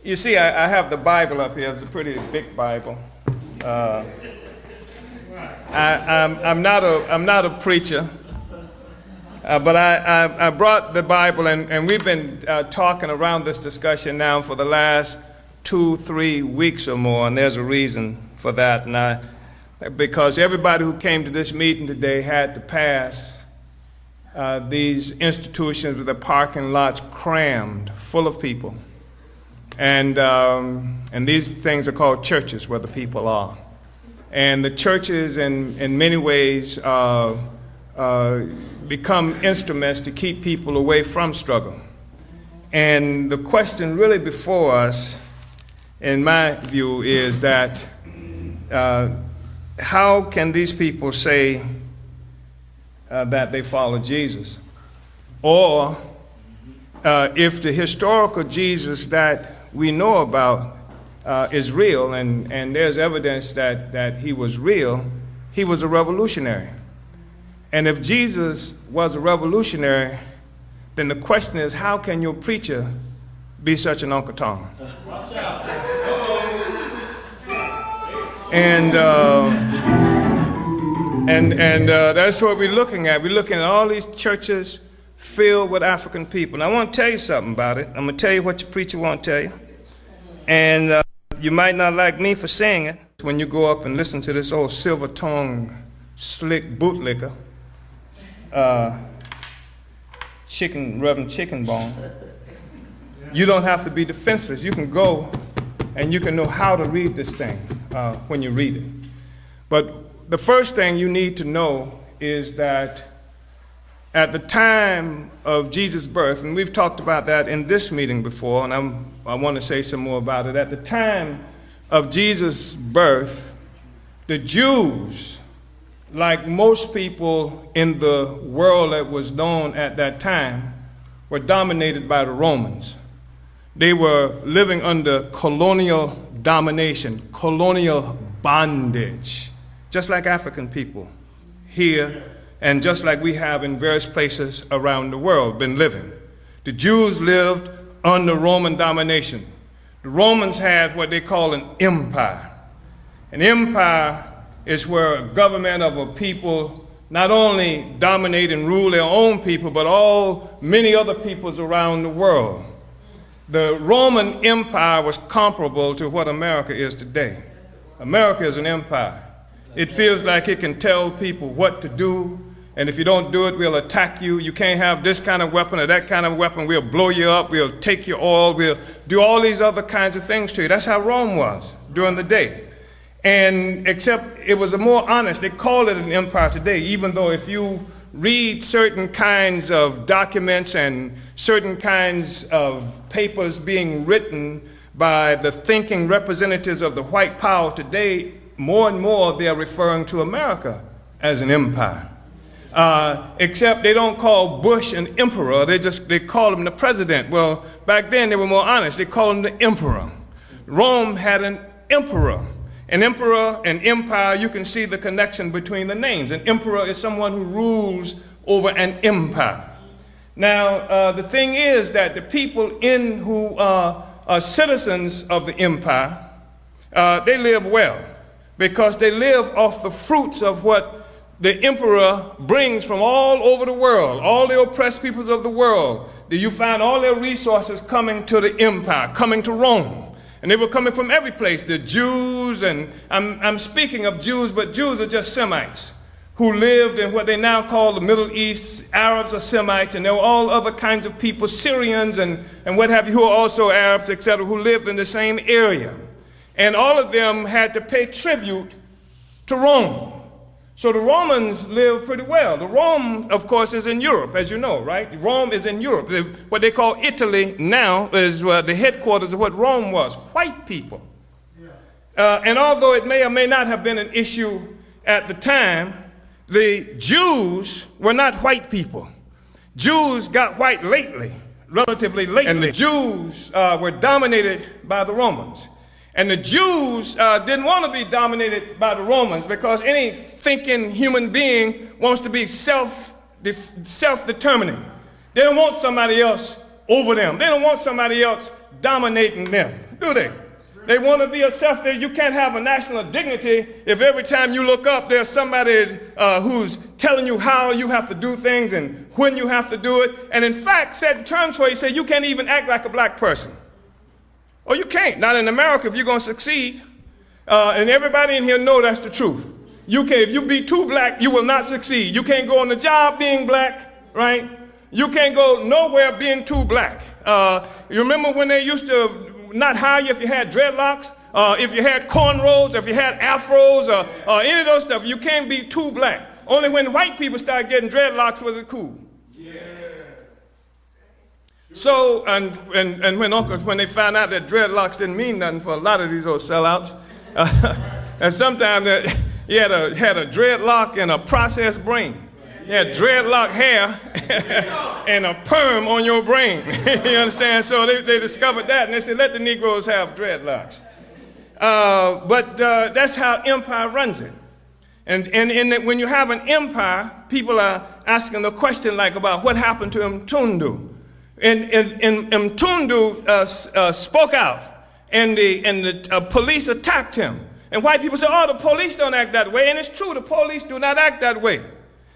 You see, I have the Bible up here. It's a pretty big Bible. I'm not a preacher, but I brought the Bible, and we've been talking around this discussion now for the last 2-3 weeks or more, and there's a reason for that. Because everybody who came to this meeting today had to pass these institutions with the parking lots crammed, full of people. And these things are called churches, where the people are. And the churches, in many ways, become instruments to keep people away from struggle. And the question really before us, in my view, is that how can these people say that they follow Jesus? Or if the historical Jesus that we know about is real, and there's evidence that he was real, he was a revolutionary. And if Jesus was a revolutionary, then the question is, how can your preacher be such an Uncle Tom? And that's what we're looking at. We're looking at all these churches filled with African people. And I want to tell you something about it. I'm going to tell you what your preacher won't tell you. And you might not like me for saying it. When you go up and listen to this old silver-tongued, slick bootlicker, Reverend Chicken Bone, you don't have to be defenseless. You can go and you can know how to read this thing when you read it. But the first thing you need to know is that at the time of Jesus' birth, and we've talked about that in this meeting before, and I want to say some more about it. At the time of Jesus' birth, the Jews, like most people in the world that was known at that time, were dominated by the Romans. They were living under colonial domination, colonial bondage, just like African people here, and just like we have in various places around the world been living. The Jews lived under Roman domination. The Romans had what they call an empire. An empire is where a government of a people not only dominate and rule their own people, but many other peoples around the world. The Roman Empire was comparable to what America is today. America is an empire. It feels like it can tell people what to do, and if you don't do it, we'll attack you. You can't have this kind of weapon or that kind of weapon. We'll blow you up. We'll take your oil. We'll do all these other kinds of things to you. That's how Rome was during the day. And except it was a more honest, they call it an empire today, even though if you read certain kinds of documents and certain kinds of papers being written by the thinking representatives of the white power today, more and more they are referring to America as an empire. Except they don't call Bush an emperor, they call him the president. Well, back then they were more honest, they called him the emperor. Rome had an emperor. An emperor, an empire, you can see the connection between the names. An emperor is someone who rules over an empire. Now, the thing is that the people who are citizens of the empire, they live well because they live off the fruits of what the emperor brings from all over the world, all the oppressed peoples of the world. You find all their resources coming to the empire, coming to Rome. And they were coming from every place. The Jews, and I'm speaking of Jews, but Jews are just Semites who lived in what they now call the Middle East. Arabs are Semites, and there were all other kinds of people, Syrians and what have you, who are also Arabs, etc., who lived in the same area. And all of them had to pay tribute to Rome. So the Romans lived pretty well. The Rome, of course, is in Europe, as you know, right? Rome is in Europe. What they call Italy now is the headquarters of what Rome was, white people. And although it may or may not have been an issue at the time, the Jews were not white people. Jews got white lately, relatively lately. And the Jews were dominated by the Romans. And the Jews didn't want to be dominated by the Romans because any thinking human being wants to be self-determining. They don't want somebody else over them. They don't want somebody else dominating them. do they? They want to be a self. You can't have a national dignity if every time you look up there's somebody who's telling you how you have to do things and when you have to do it. And in fact, setting terms for you, say you can't even act like a black person. Oh, you can't. Not in America if you're going to succeed. And everybody in here know that's the truth. You can't. If you be too black, you will not succeed. You can't go on the job being black, right? You can't go nowhere being too black. You remember when they used to not hire you if you had dreadlocks, if you had cornrows, if you had afros, or any of those stuff. You can't be too black. Only when white people started getting dreadlocks was it cool. Yeah. So, and when they found out that dreadlocks didn't mean nothing for a lot of these old sellouts, and sometimes he had a dreadlock and a processed brain. You had dreadlock hair and a perm on your brain. You understand? So they discovered that, and they said, let the Negroes have dreadlocks. But that's how empire runs it. And when you have an empire, people are asking the question like about what happened to Mtundu. And Mtundu spoke out, and the police attacked him. And white people say, oh, the police don't act that way. And it's true, the police do not act that way.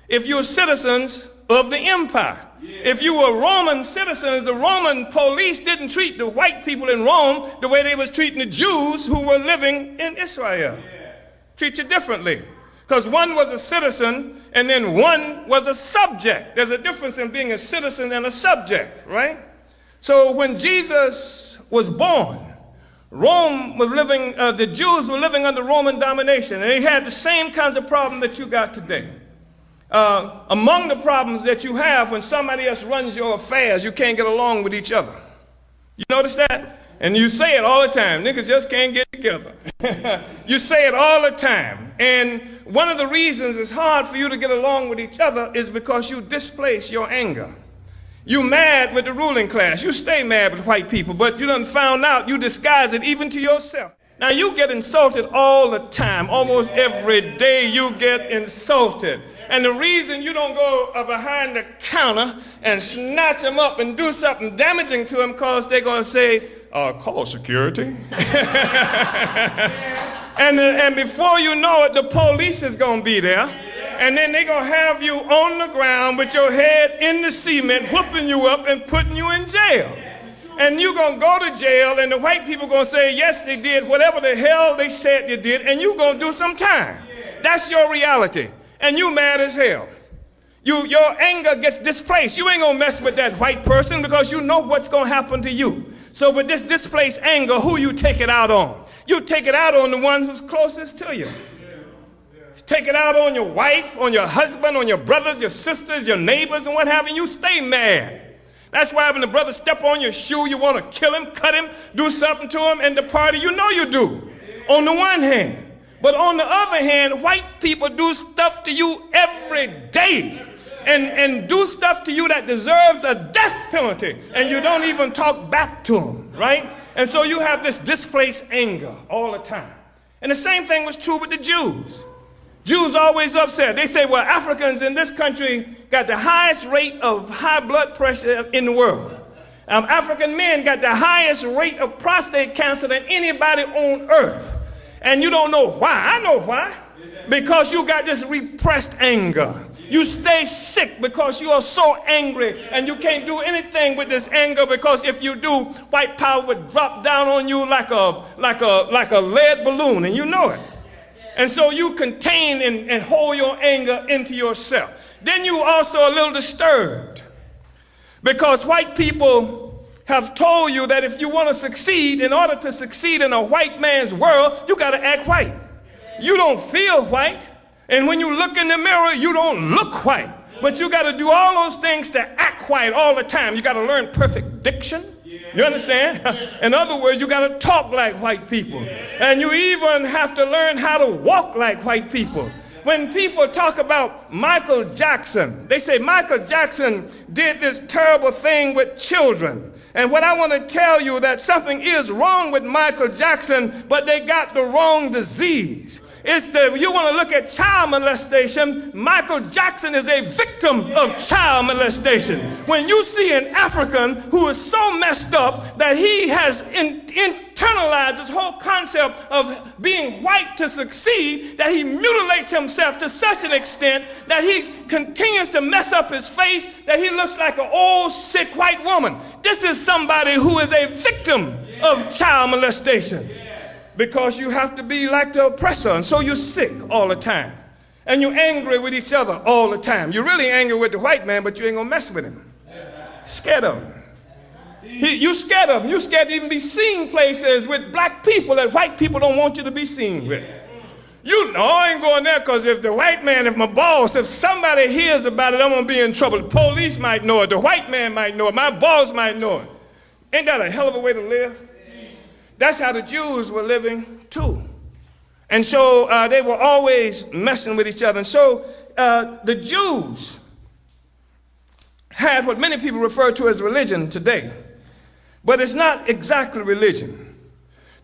If you're citizens of the empire. Yeah. If you were Roman citizens, the Roman police didn't treat the white people in Rome the way they was treating the Jews who were living in Israel. Yeah. Treat you differently. Because one was a citizen and then one was a subject. There's a difference in being a citizen and a subject, right? So when Jesus was born, Rome was living, the Jews were living under Roman domination, and they had the same kinds of problem that you got today. Among the problems that you have when somebody else runs your affairs, you can't get along with each other. You notice that? And you say it all the time. Niggas just can't get together. You say it all the time. And one of the reasons it's hard for you to get along with each other is because you displace your anger. You mad with the ruling class. You stay mad with white people, but you done found out you disguise it even to yourself. Now you get insulted all the time. Almost every day you get insulted. And the reason you don't go behind the counter and snatch them up and do something damaging to them because they're going to say, call security. And before you know it, the police is going to be there. And then they're going to have you on the ground with your head in the cement, whooping you up and putting you in jail. And you're going to go to jail, and the white people going to say, yes, they did whatever the hell they said they did, and you're going to do some time. That's your reality. And you mad as hell. Your anger gets displaced. You ain't going to mess with that white person because you know what's going to happen to you. So with this displaced anger, who you take it out on? You take it out on the one who's closest to you. Take it out on your wife, on your husband, on your brothers, your sisters, your neighbors, and what have you. You stay mad. That's why when the brother step on your shoe, you want to kill him, cut him, do something to him, and the party, you know you do, on the one hand. But on the other hand, white people do stuff to you every day and do stuff to you that deserves a death penalty, and you don't even talk back to them, right? And so you have this displaced anger all the time. And the same thing was true with the Jews. Jews always upset. They say, well, Africans in this country got the highest rate of high blood pressure in the world. African men got the highest rate of prostate cancer than anybody on earth. And you don't know why. I know why. Because you got this repressed anger. You stay sick because you are so angry and you can't do anything with this anger, because if you do, white power would drop down on you like a lead balloon, and you know it. And so you contain and hold your anger into yourself. Then you also a little disturbed because white people have told you that if you want to succeed, in order to succeed in a white man's world, you got to act white. You don't feel white. And when you look in the mirror, you don't look white. But you got to do all those things to act white all the time. You got to learn perfect diction. You understand? In other words, you got to talk like white people. And you even have to learn how to walk like white people. When people talk about Michael Jackson, they say Michael Jackson did this terrible thing with children. And what I want to tell you that something is wrong with Michael Jackson, but they got the wrong disease. You want to look at child molestation, Michael Jackson is a victim of child molestation. When you see an African who is so messed up that he has internalized this whole concept of being white to succeed, that he mutilates himself to such an extent that he continues to mess up his face, that he looks like an old, sick white woman. This is somebody who is a victim of child molestation. Because you have to be like the oppressor, and so you're sick all the time. And you're angry with each other all the time. You're really angry with the white man, but you ain't gonna mess with him. Scared of him. You scared of him. You scared to even be seen places with black people that white people don't want you to be seen with. You know, I ain't going there because if the white man, if my boss, if somebody hears about it, I'm gonna be in trouble. The police might know it, the white man might know it, my boss might know it. Ain't that a hell of a way to live? That's how the Jews were living too. And so they were always messing with each other. And so the Jews had what many people refer to as religion today. But it's not exactly religion.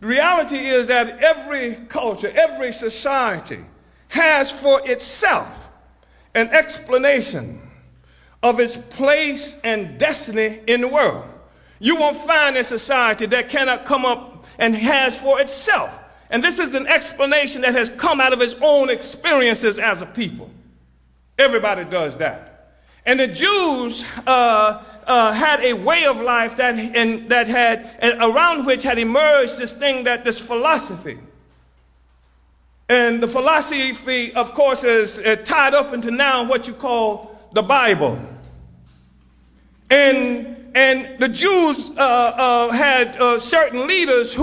The reality is that every culture, every society has for itself an explanation of its place and destiny in the world. You won't find a society that cannot come up and has for itself. And this is an explanation that has come out of its own experiences as a people. Everybody does that. And the Jews had a way of life around which had emerged this philosophy. And the philosophy, of course, is tied up into now what you call the Bible. And the Jews had certain leaders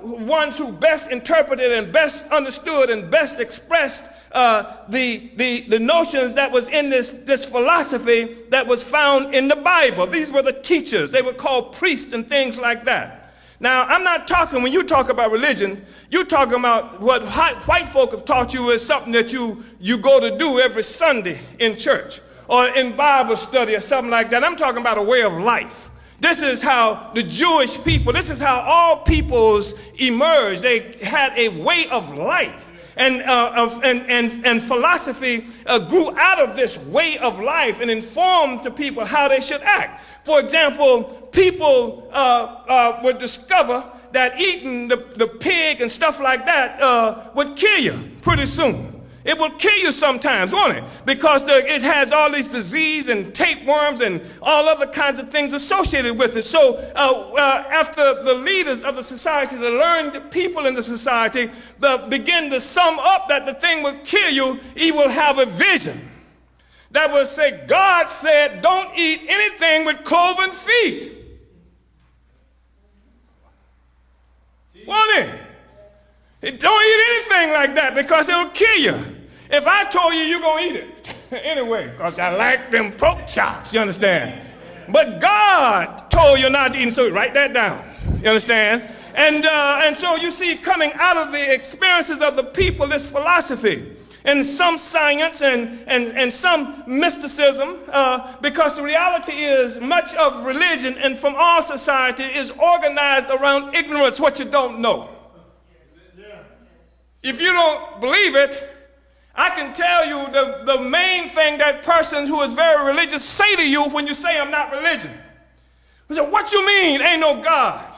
ones who best interpreted and best understood and best expressed the notions that was in this philosophy that was found in the Bible. These were the teachers. They were called priests and things like that. Now, I'm not talking, when you talk about religion, you're talking about what white folk have taught you is something that you go to do every Sunday in church or in Bible study or something like that. I'm talking about a way of life. This is how the Jewish people, this is how all peoples emerged. They had a way of life. And philosophy grew out of this way of life and informed the people how they should act. For example, people would discover that eating the pig and stuff like that would kill you pretty soon. It will kill you sometimes, won't it? Because it has all these disease and tapeworms and all other kinds of things associated with it. So after the leaders of the society, the learned people in the society begin to sum up that the thing will kill you, he will have a vision that will say, God said, don't eat anything with cloven feet. Won't it? Don't eat anything like that because it'll kill you. If I told you, you're going to eat it anyway because I like them pork chops, you understand? But God told you not to eat, so write that down, you understand? And so you see, coming out of the experiences of the people, this philosophy and some science and some mysticism, because the reality is much of religion and from our society is organized around ignorance, what you don't know. If you don't believe it, I can tell you the main thing that persons who is very religious say to you when you say I'm not religious. They say, what you mean ain't no God?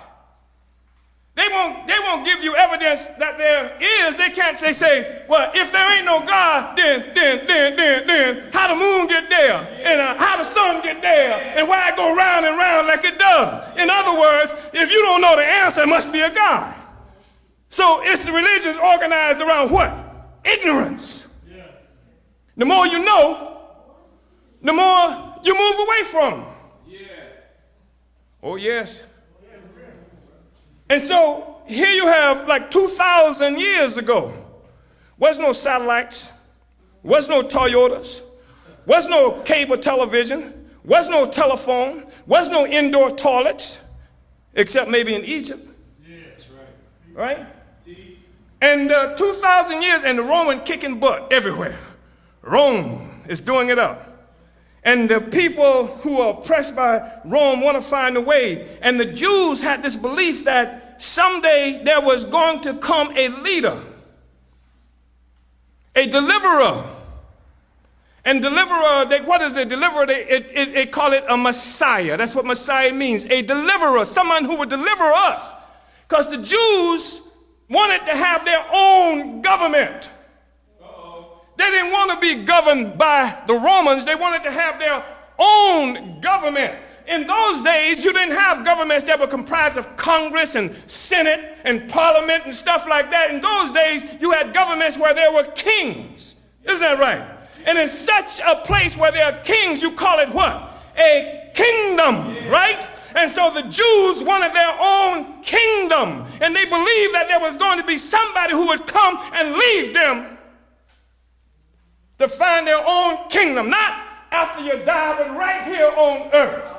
They won't give you evidence that there is. They can't say, well, if there ain't no God, then how the moon get there? And how the sun get there? And why it go round and round like it does? In other words, if you don't know the answer, it must be a God. So it's the religion organized around what? Ignorance. The more you know, the more you move away from. Oh, yes. And so here you have like 2,000 years ago, was no satellites, was no Toyotas, was no cable television, was no telephone, was no indoor toilets, except maybe in Egypt. Yeah, that's right. Right? And 2,000 years, and the Roman kicking butt everywhere. Rome is doing it up. And the people who are oppressed by Rome want to find a way. And the Jews had this belief that someday there was going to come a leader a deliverer. And deliverer, what is a deliverer? They call it a Messiah. That's what Messiah means, a deliverer, someone who would deliver us. Because the Jews wanted to have their own government. They didn't want to be governed by the Romans. They wanted to have their own government. In those days, you didn't have governments that were comprised of Congress and Senate and Parliament and stuff like that. In those days, you had governments where there were kings. Isn't that right? And in such a place where there are kings, you call it what? A kingdom, right? And so the Jews wanted their own kingdom. And they believed that there was going to be somebody who would come and lead them to find their own kingdom. Not after you die, but right here on earth.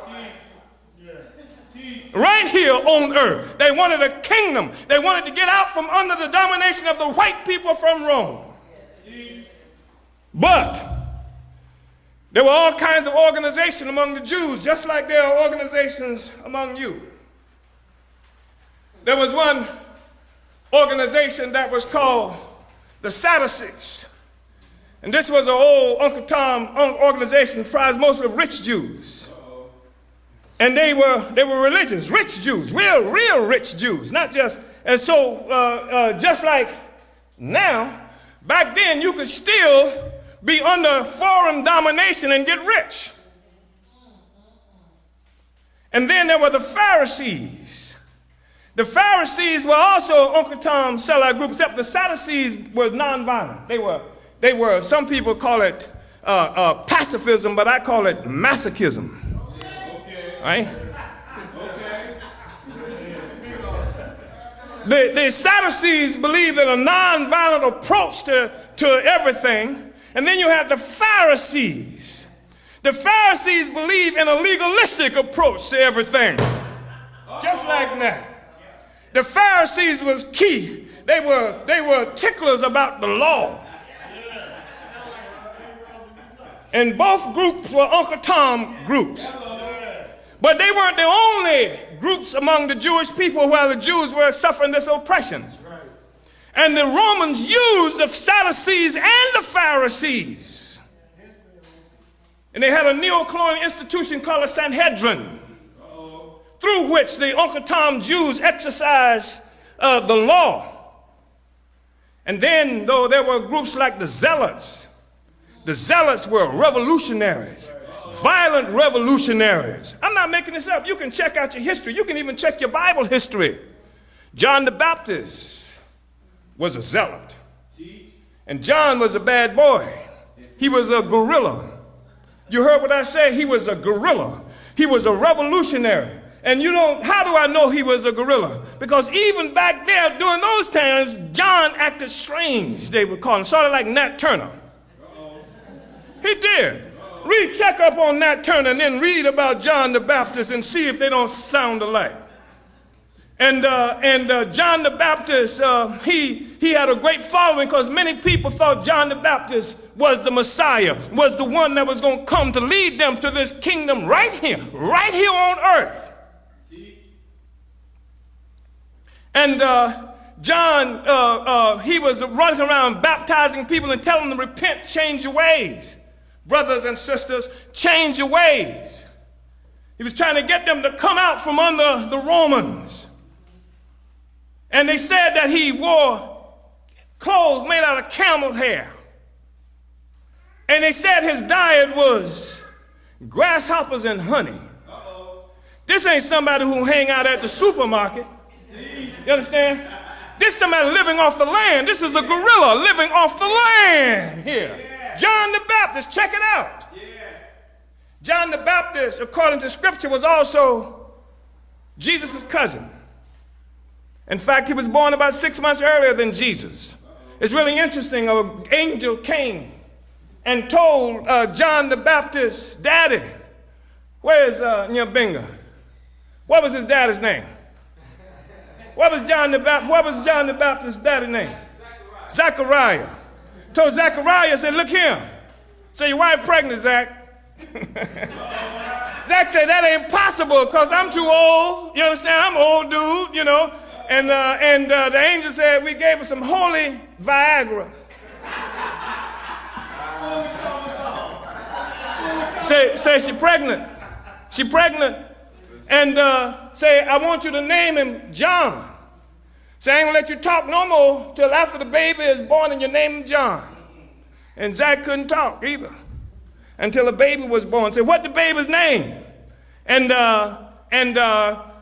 Right here on earth. They wanted a kingdom. They wanted to get out from under the domination of the white people from Rome. But there were all kinds of organizations among the Jews, just like there are organizations among you. There was one organization that was called the Sadducees. And this was an old Uncle Tom organization comprised mostly of rich Jews. And they were religious, rich Jews, real rich Jews, not just, and so just like now, back then you could still be under foreign domination and get rich. And then there were the Pharisees. The Pharisees were also Uncle Tom's sellout group, except the Sadducees were nonviolent. They were, some people call it pacifism, but I call it masochism. Right? The Sadducees believe in a nonviolent approach to everything. And then you have the Pharisees. The Pharisees believe in a legalistic approach to everything. Just like that. The Pharisees was key. They were ticklers about the law. And both groups were Uncle Tom groups. But they weren't the only groups among the Jewish people while the Jews were suffering this oppression. And the Romans used the Sadducees and the Pharisees. And they had a neo-colonial institution called a Sanhedrin, through which the Uncle Tom Jews exercised the law. And then, though, there were groups like the Zealots. The Zealots were revolutionaries, violent revolutionaries. I'm not making this up. You can check out your history. You can even check your Bible history. John the Baptist was a zealot. And John was a bad boy. He was a guerrilla. You heard what I said? He was a guerrilla. He was a revolutionary. And how do I know he was a guerrilla? Because even back there during those times, John acted strange, they would call him, sort of like Nat Turner. He did. Check up on Nat Turner and then read about John the Baptist and see if they don't sound alike. And John the Baptist, he had a great following because many people thought John the Baptist was the Messiah, was the one that was going to come to lead them to this kingdom right here on earth. And John, he was running around baptizing people and telling them to repent, change your ways. Brothers and sisters, change your ways. He was trying to get them to come out from under the Romans. And they said that he wore clothes made out of camel hair. And they said his diet was grasshoppers and honey. This ain't somebody who hang out at the supermarket. You understand? This is somebody living off the land. This is a gorilla living off the land here. John the Baptist, check it out. John the Baptist, according to scripture, was also Jesus' cousin. In fact, he was born about 6 months earlier than Jesus. It's really interesting. An angel came and told John the Baptist's daddy, where's Nyabinga? What was his daddy's name? What was John the Baptist's daddy's name? Zachariah. Told Zachariah, said, look here. Say, your wife pregnant, Zach. Zach said, that ain't possible because I'm too old. You understand? I'm an old dude, you know. And the angel said, we gave her some holy Viagra. Say she pregnant. She pregnant. And say, I want you to name him John. Say, I ain't gonna let you talk no more till after the baby is born and you name him John. And Zach couldn't talk either until the baby was born. Say, what the baby's name? And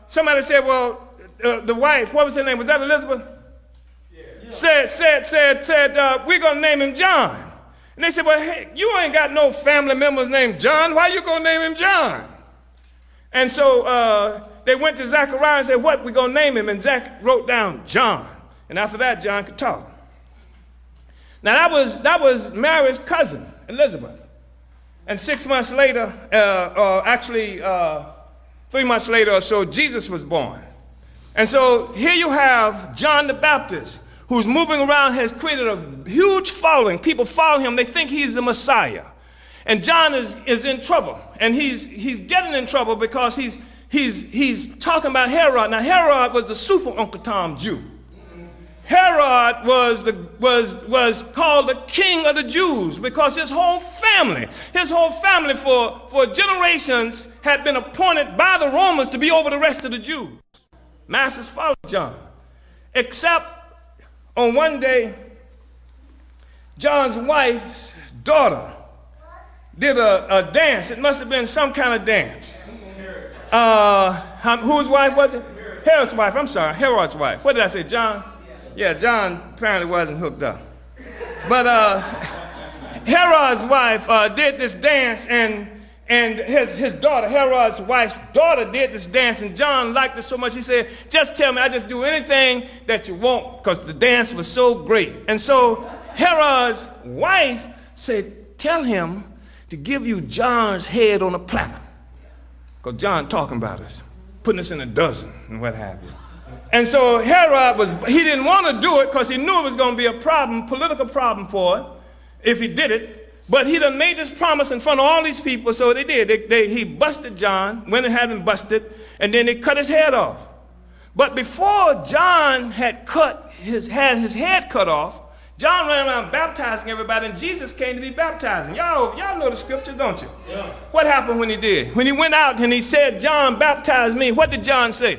somebody said, well, the wife, what was her name? Was that Elizabeth? Yeah. Said, we're going to name him John. And they said, well, hey, you ain't got no family members named John. Why you going to name him John? And so they went to Zachariah and said, what, we going to name him? And Zach wrote down John. And after that, John could talk. Now, that was Mary's cousin, Elizabeth. And 6 months later, 3 months later or so, Jesus was born. And so here you have John the Baptist, who's moving around, has created a huge following. People follow him. They think he's the Messiah. And John is in trouble. And he's getting in trouble because he's talking about Herod. Now, Herod was the super Uncle Tom Jew. Herod was called the king of the Jews because his whole family for generations had been appointed by the Romans to be over the rest of the Jews. Masses followed John. Except on one day, John's wife's daughter did a dance. It must have been some kind of dance. Whose wife was it? Herod's wife. I'm sorry, Herod's wife. What did I say, John? Yeah, John apparently wasn't hooked up. But Herod's wife did this dance, and his daughter, Herod's wife's daughter, did this dance, and John liked it so much, he said, just tell me, I just do anything that you want, because the dance was so great. And so Herod's wife said, tell him to give you John's head on a platter, because John talking about us, putting us in a dozen and what have you. And so Herod he didn't want to do it because he knew it was going to be a problem, political problem for it, if he did it. But he done made this promise in front of all these people, so they did. He busted John, went and had him busted, and then they cut his head off. But before John had his head cut off, John ran around baptizing everybody, and Jesus came to be baptizing. Y'all know the scriptures, don't you? Yeah. What happened when he did? When he went out and he said, John, baptize me, what did John say?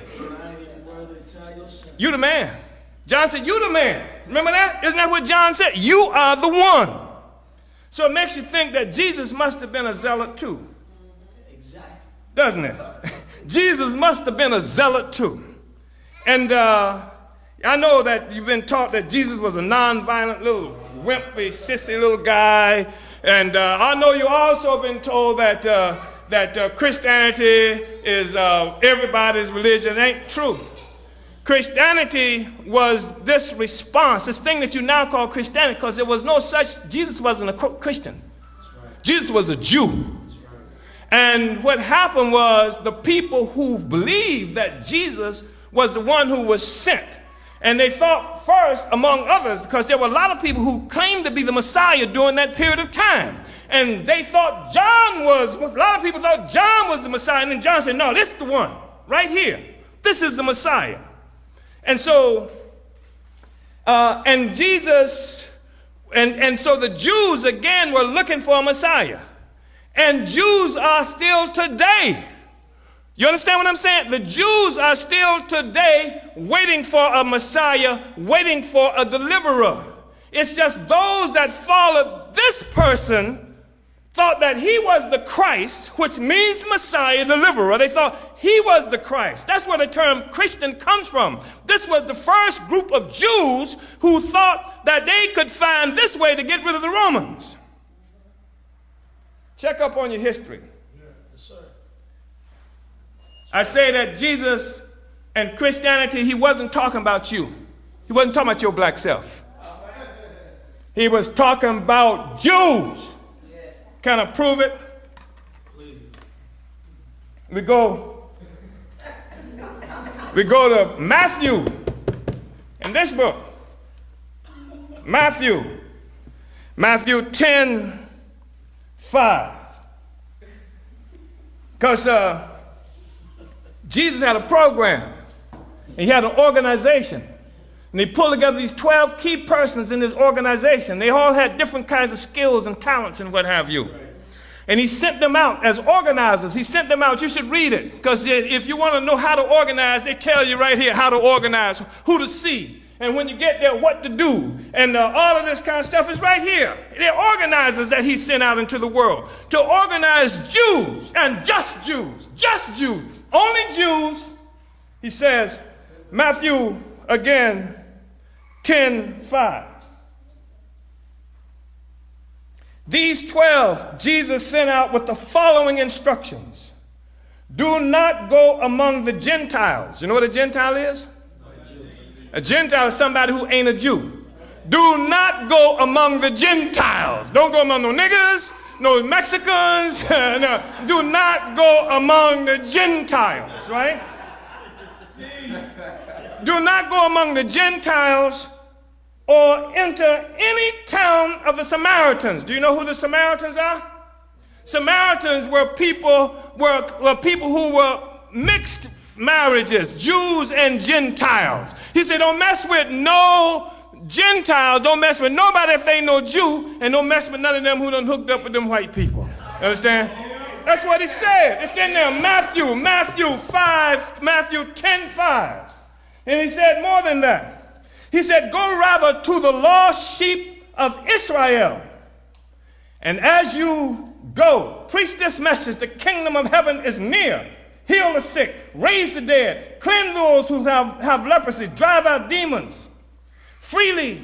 You the man. John said, you the man. Remember that? Isn't that what John said? You are the one. So it makes you think that Jesus must have been a zealot too. Exactly. Doesn't it? Jesus must have been a zealot too. And I know that you've been taught that Jesus was a nonviolent little wimpy, sissy little guy. And I know you also been told that Christianity is everybody's religion. It ain't true. Christianity was this response, this thing that you now call Christianity, because there was no such, Jesus wasn't a Christian. Right. Jesus was a Jew. Right. And what happened was the people who believed that Jesus was the one who was sent. And they thought first, among others, because there were a lot of people who claimed to be the Messiah during that period of time. And they thought a lot of people thought John was the Messiah. And then John said, no, this is the one right here. This is the Messiah. And so, and Jesus, and so the Jews again were looking for a Messiah. And Jews are still today. You understand what I'm saying? The Jews are still today waiting for a Messiah, waiting for a deliverer. It's just those that followed this person thought that he was the Christ, which means Messiah, deliverer. They thought he was the Christ. That's where the term Christian comes from. This was the first group of Jews who thought that they could find this way to get rid of the Romans. Check up on your history. Yeah, yes, sir. I say that Jesus and Christianity, he wasn't talking about you. He wasn't talking about your black self. He was talking about Jews. Can I prove it? Please. We go to Matthew in this book. Matthew 10:5. Because Jesus had a program. He had an organization. And he pulled together these 12 key persons in his organization. They all had different kinds of skills and talents and what have you. And he sent them out as organizers. He sent them out. You should read it, because if you want to know how to organize, they tell you right here how to organize, who to see, and when you get there, what to do. And all of this kind of stuff is right here. They're organizers that he sent out into the world to organize Jews, and just Jews, only Jews. He says, Matthew again, 10:5. These 12 Jesus sent out with the following instructions. Do not go among the Gentiles. You know what a Gentile is? A Gentile is somebody who ain't a Jew. Do not go among the Gentiles. Don't go among no niggers, no Mexicans. No, do not go among the Gentiles, right? Do not go among the Gentiles or enter any town of the Samaritans. Do you know who the Samaritans are? Samaritans were people who were mixed marriages, Jews and Gentiles. He said, don't mess with no Gentiles. Don't mess with nobody if they ain't no Jew, and don't mess with none of them who done hooked up with them white people. You understand? That's what he said. It's in there, Matthew 10:5. And he said more than that. He said, go rather to the lost sheep of Israel. And as you go, preach this message, the kingdom of heaven is near. Heal the sick, raise the dead, cleanse those who have leprosy, drive out demons. Freely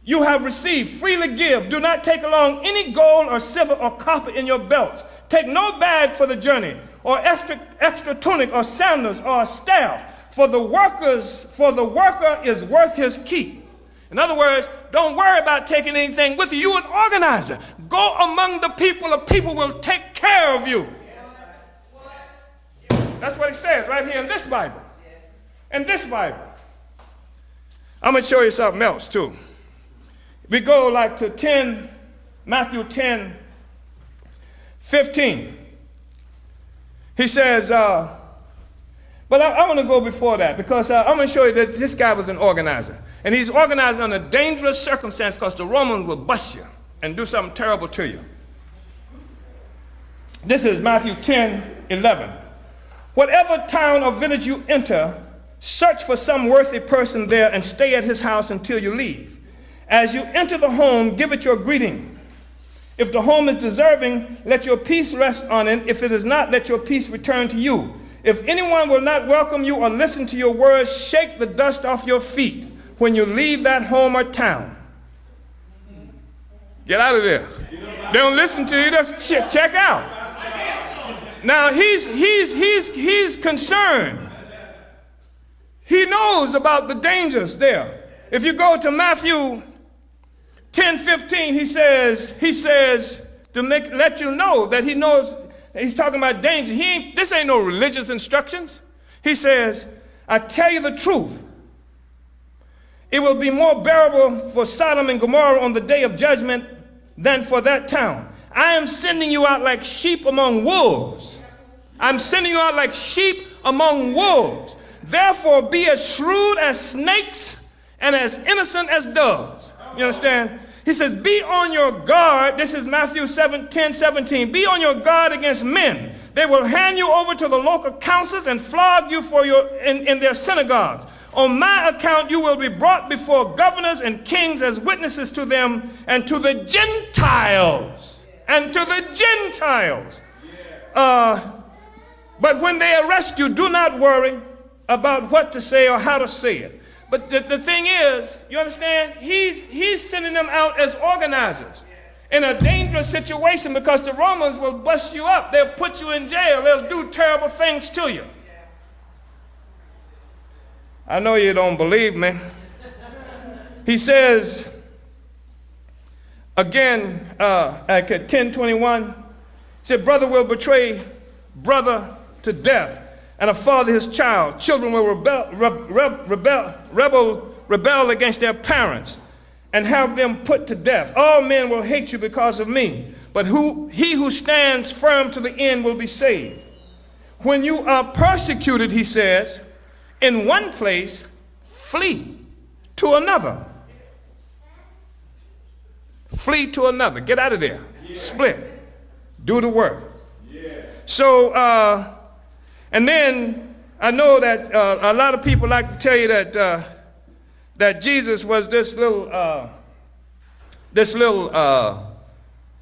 you have received, freely give. Do not take along any gold or silver or copper in your belts. Take no bag for the journey, or extra tunic or sandals or a staff. For the worker is worth his keep. In other words, don't worry about taking anything with you. You're an organizer. Go among the people will take care of you. That's what it says right here in this Bible. In this Bible. I'm going to show you something else too. We go like to Matthew 10:15. He says, but I want to go before that, because I'm going to show you that this guy was an organizer. And he's organizing under dangerous circumstance, because the Romans will bust you and do something terrible to you. This is Matthew 10:11. Whatever town or village you enter, search for some worthy person there and stay at his house until you leave. As you enter the home, give it your greeting. If the home is deserving, let your peace rest on it. If it is not, let your peace return to you. If anyone will not welcome you or listen to your words, shake the dust off your feet when you leave that home or town. Get out of there. They don't listen to you, just check out. Now he's concerned. He knows about the dangers there. If you go to Matthew 10:15, he says to let you know that he knows. He's talking about danger. This ain't no religious instructions. He says, I tell you the truth. It will be more bearable for Sodom and Gomorrah on the day of judgment than for that town. I am sending you out like sheep among wolves. I'm sending you out like sheep among wolves. Therefore, be as shrewd as snakes and as innocent as doves. You understand? He says, be on your guard. This is Matthew 10:17. Be on your guard against men. They will hand you over to the local councils and flog you in their synagogues. On my account, you will be brought before governors and kings as witnesses to them and to the Gentiles. And to the Gentiles. But when they arrest you, do not worry about what to say or how to say it. But the thing is, you understand, he's sending them out as organizers in a dangerous situation, because the Romans will bust you up. They'll put you in jail. They'll do terrible things to you. I know you don't believe me. He says, again, at 10:21, he said, brother will betray brother to death, and a father his child. Children will rebel against their parents and have them put to death. All men will hate you because of me, but he who stands firm to the end will be saved. When you are persecuted, he says, in one place, flee to another. Flee to another. Get out of there. Split. Do the work. Yeah. So, and then I know that a lot of people like to tell you that Jesus was this little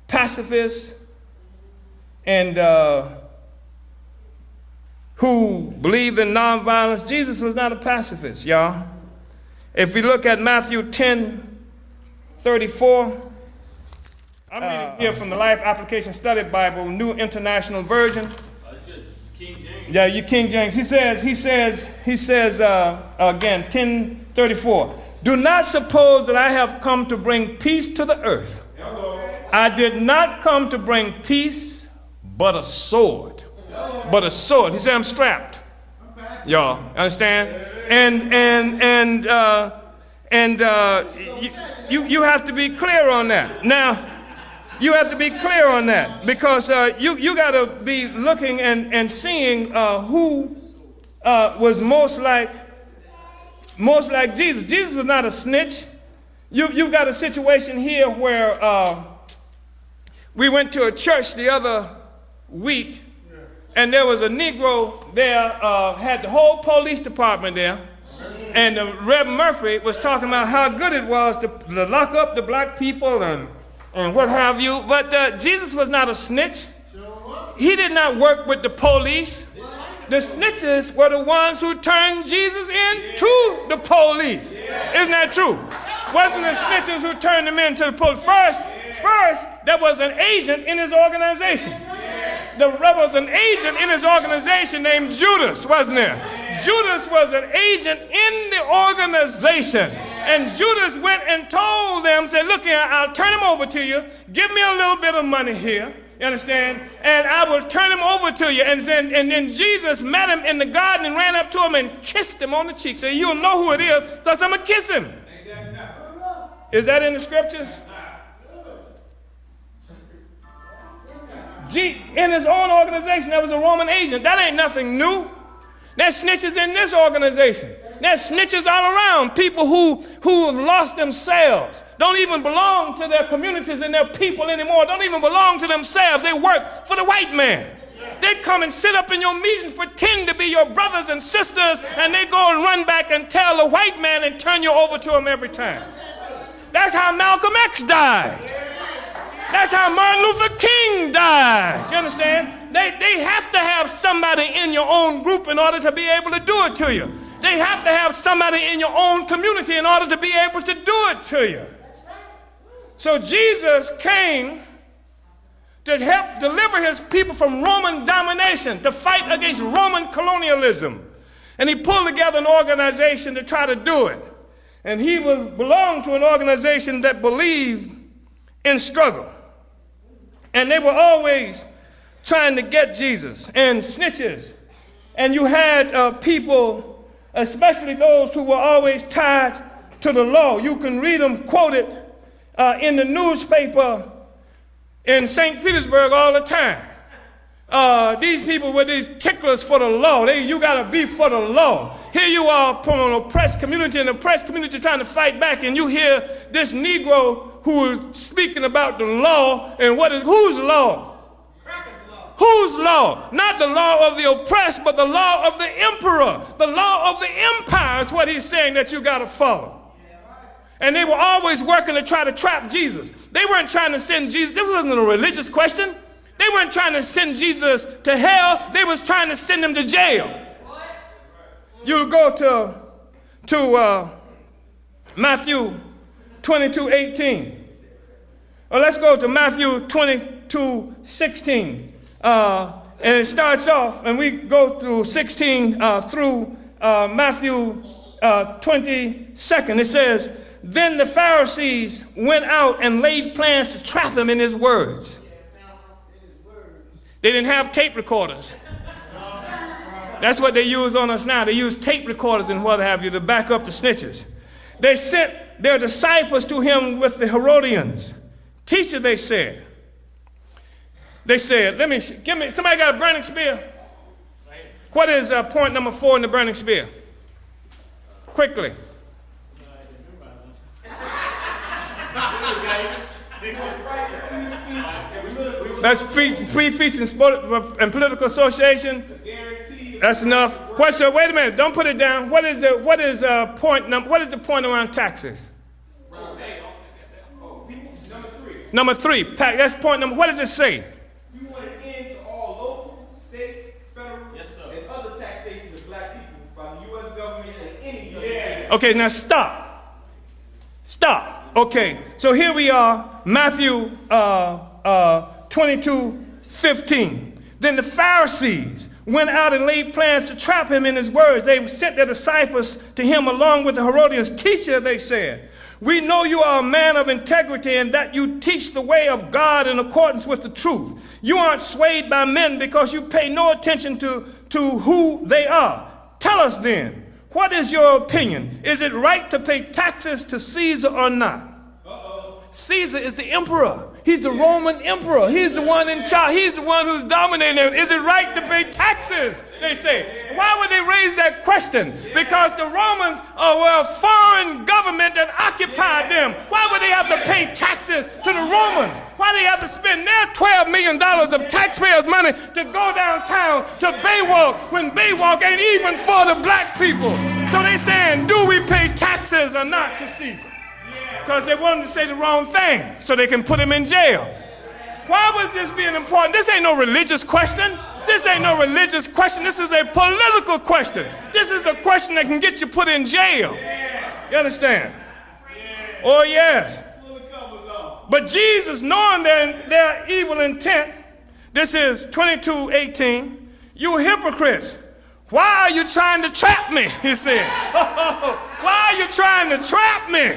pacifist and who believed in nonviolence. Jesus was not a pacifist, y'all. If we look at Matthew 10:34, I'm reading here from the Life Application Study Bible, New International Version. King James. Yeah, you King James. He says again, 10:34. Do not suppose that I have come to bring peace to the earth. Hello. I did not come to bring peace, but a sword. Hello. But a sword. He said, I'm strapped. Y'all understand? You have to be clear on that. Now, you have to be clear on that because you got to be looking and seeing who was most like Jesus. Jesus was not a snitch. You've got a situation here where we went to a church the other week, and there was a Negro there, had the whole police department there, and Reverend Murphy was talking about how good it was to lock up the black people and what have you. But Jesus was not a snitch. He did not work with the police. The snitches were the ones who turned Jesus into the police. Isn't that true? Wasn't the snitches who turned him into the police? First, there was an agent in his organization. There was an agent in his organization named Judas, wasn't there? Judas was an agent in the organization. And Judas went and told them, said, look here, I'll turn him over to you. Give me a little bit of money here. You understand? And I will turn him over to you. And then Jesus met him in the garden and ran up to him and kissed him on the cheek. Said, you'll know who it is because I'm going to kiss him. Is that in the scriptures? In his own organization, there was a Roman agent. That ain't nothing new. There's snitches in this organization. There's snitches all around. People who have lost themselves. Don't even belong to their communities and their people anymore. Don't even belong to themselves. They work for the white man. They come and sit up in your meetings, pretend to be your brothers and sisters, and they go and run back and tell the white man and turn you over to him every time. That's how Malcolm X died. That's how Martin Luther King died. You understand? They have to have somebody in your own group in order to be able to do it to you. They have to have somebody in your own community in order to be able to do it to you. So Jesus came to help deliver his people from Roman domination, to fight against Roman colonialism. And he pulled together an organization to try to do it. And he belonged to an organization that believed in struggle. And they were always trying to get Jesus, and snitches. And you had people, especially those who were always tied to the law. You can read them quoted in the newspaper in St. Petersburg all the time. These people were these ticklers for the law. You got to be for the law. Here you are from an oppressed community, and the oppressed community trying to fight back, and you hear this Negro who is speaking about the law, and whose law? Whose law? Not the law of the oppressed, but the law of the emperor. The law of the empire is what he's saying that you got to follow. And they were always working to try to trap Jesus. They weren't trying to send Jesus. This wasn't a religious question. They weren't trying to send Jesus to hell. They was trying to send him to jail. You'll go to Matthew 22:18. Or let's go to Matthew 22:16. And it starts off, and we go through 16 through Matthew 22nd. It says, then the Pharisees went out and laid plans to trap him in his words. They didn't have tape recorders. That's what they use on us now. They use tape recorders and what have you to back up the snitches. They sent their disciples to him with the Herodians. Teacher, they said, somebody got a burning spear? What is point number 4 in the burning spear? Quickly. That's free speech and political association. That's enough. Question. Wait a minute. Don't put it down. What is the point around taxes? Number three. That's point number. What does it say? We want an end to all local, state, federal, and other taxation of black people by the U.S. government and any other. Okay, now stop. Okay, so here we are, Matthew 22:15. Then the Pharisees went out and laid plans to trap him in his words. They sent their disciples to him along with the Herodians. Teacher, they said, we know you are a man of integrity and that you teach the way of God in accordance with the truth. You aren't swayed by men because you pay no attention to who they are. Tell us then, what is your opinion? Is it right to pay taxes to Caesar or not? Caesar is the emperor. He's the Roman emperor. He's the one in charge. He's the one who's dominating. Is it right to pay taxes? They say. Why would they raise that question? Because the Romans were a foreign government that occupied them. Why would they have to pay taxes to the Romans? Why do they have to spend their $12 million of taxpayers' money to go downtown to Baywalk when Baywalk ain't even for the black people? So they saying, do we pay taxes or not to Caesar? Because they wanted to say the wrong thing so they can put him in jail. Why was this being important? This ain't no religious question. This ain't no religious question. This is a political question. This is a question that can get you put in jail. You understand? Oh, yes. But Jesus, knowing their evil intent, this is 22:18, you hypocrites. Why are you trying to trap me? He said. Why are you trying to trap me?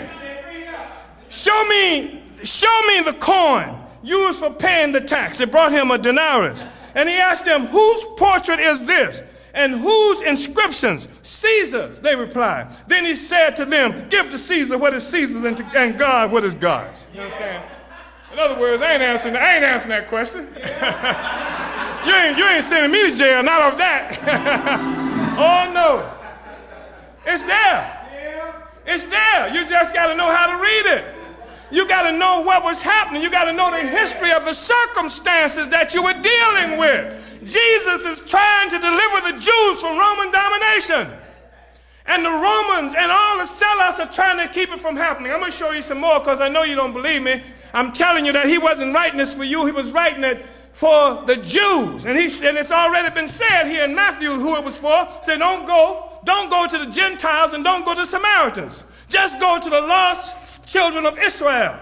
Show me the coin used for paying the tax. They brought him a denarius. And he asked them, whose portrait is this? And whose inscriptions? Caesar's, they replied. Then he said to them, give to Caesar what is Caesar's and God what is God's. You understand? In other words, I ain't answering that question. You ain't sending me to jail, not off that. Oh, no. It's there. It's there. You just got to know how to read it. You got to know what was happening. You got to know the history of the circumstances that you were dealing with. Jesus is trying to deliver the Jews from Roman domination. And the Romans and all the sellouts are trying to keep it from happening. I'm going to show you some more because I know you don't believe me. I'm telling you that he wasn't writing this for you. He was writing it for the Jews. And it's already been said here in Matthew who it was for. Say, don't go to the Gentiles and don't go to the Samaritans. Just go to the lost children of Israel.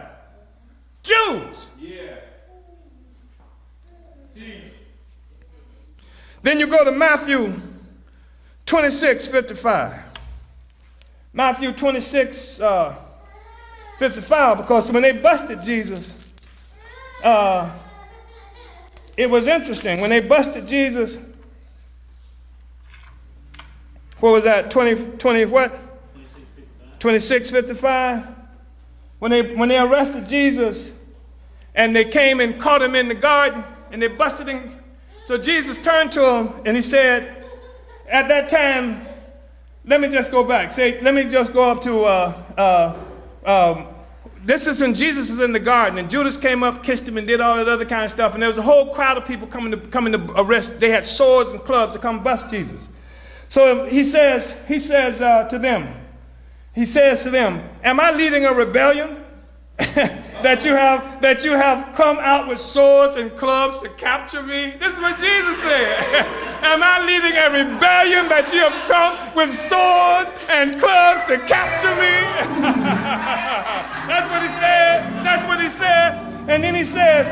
Jews. Yeah. Then you go to Matthew 26:55. Matthew 26:55, because when they busted Jesus, it was interesting. When they busted Jesus, what was that? 20 what? 26:55. When they arrested Jesus and they came and caught him in the garden and they busted him. So Jesus turned to him and he said, at that time, let me just go back. Let me just go up to, this is when Jesus is in the garden and Judas came up, kissed him and did all that other kind of stuff. And there was a whole crowd of people coming to arrest. They had swords and clubs to come bust Jesus. So he says to them, am I leading a rebellion that you have come out with swords and clubs to capture me? This is what Jesus said. Am I leading a rebellion that you have come with swords and clubs to capture me? That's what he said. That's what he said. And then he says,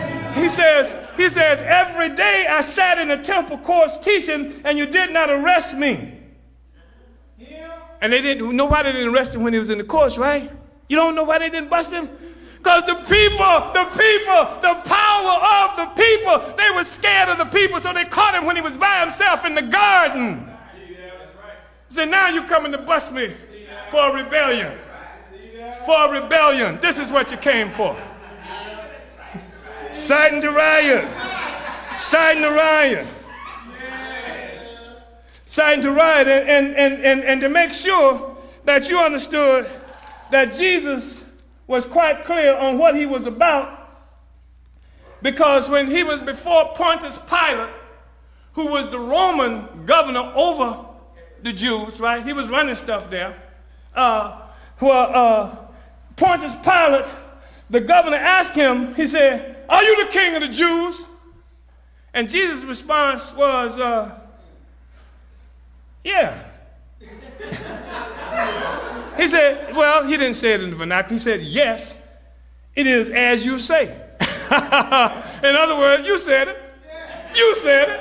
every day I sat in the temple courts teaching and you did not arrest me. And nobody didn't arrest him when he was in the courts, right? You don't know why they didn't bust him? Because the power of the people, they were scared of the people, so they caught him when he was by himself in the garden. So now you're coming to bust me for a rebellion. For a rebellion. This is what you came for. Citing to riot. Citing to riot. Citing to riot, and to make sure that you understood that Jesus was quite clear on what he was about, Because when he was before Pontius Pilate, who was the Roman governor over the Jews, right? He was running stuff there. Pontius Pilate, the governor asked him, he said, "Are you the king of the Jews?" And Jesus' response was, "Yeah." He said, well, he didn't say it in the vernacular. He said, "Yes, it is as you say." In other words, you said it. You said it.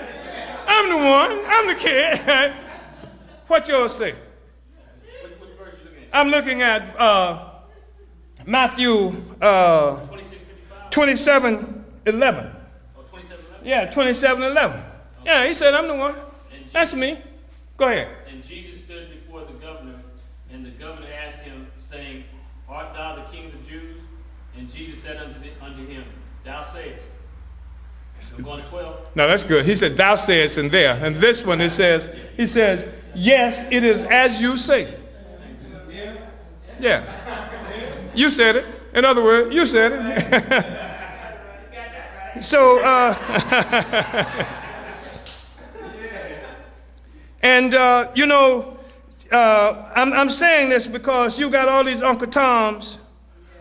I'm the one. I'm the kid. What yours say? Which verse you looking at? I'm looking at Matthew 27:11. Oh, 27:11? Yeah, 27:11. Yeah, he said, "I'm the one." That's me. Go ahead. And Jesus stood before the governor, and the governor asked him, saying, "Art thou the king of the Jews?" And Jesus said unto him, "Thou sayest." I'm going to 12. No, that's good. He said, "Thou sayest" in there. And this one, he says, "Yes, it is as you say." Yeah. You said it. In other words, you said it. So, and, I'm saying this because you got all these Uncle Toms,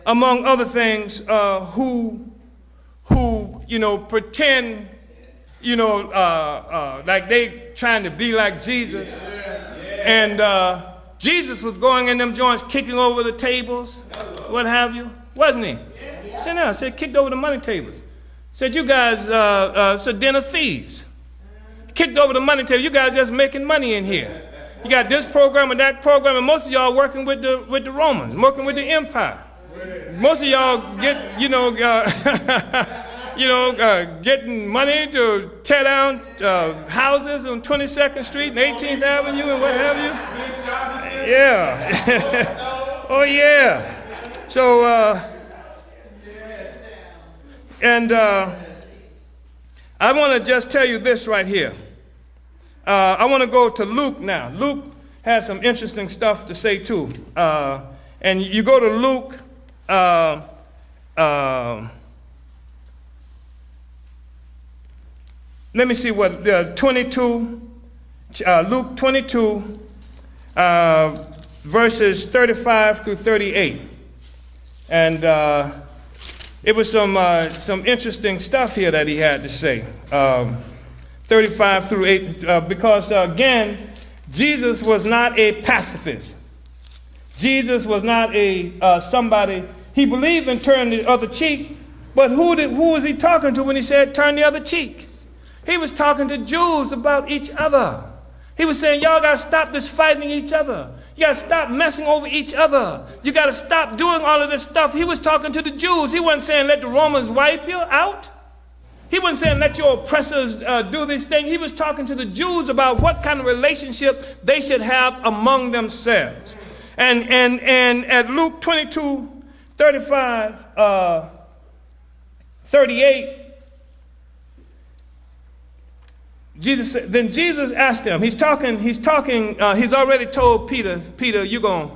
among other things, who pretend, like they trying to be like Jesus. And Jesus was going in them joints, kicking over the tables, what have you, wasn't he? Said, no, said kicked over the money tables. Said, you guys, it's a den of thieves. Kicked over the money table. You guys just making money in here. You got this program and that program, and most of y'all working with the Romans, working with the empire. Most of y'all get, getting money to tear down houses on 22nd Street and 18th Avenue and what have you. Yeah. Oh, yeah. So, I want to just tell you this right here. I want to go to Luke now. Luke has some interesting stuff to say too. And you go to Luke, let me see what, 22, Luke 22, verses 35 through 38. And it was some interesting stuff here that he had to say. 35 through 8, because again, Jesus was not a pacifist. Jesus was not a somebody, he believed in turning the other cheek, but who was he talking to when he said turn the other cheek? He was talking to Jews about each other. He was saying, y'all got to stop this fighting each other. You got to stop messing over each other. You got to stop doing all of this stuff. He was talking to the Jews. He wasn't saying let the Romans wipe you out. He wasn't saying let your oppressors do this thing. He was talking to the Jews about what kind of relationship they should have among themselves. And at Luke 22, 35, 38, Jesus asked them, he's already told Peter, you're gonna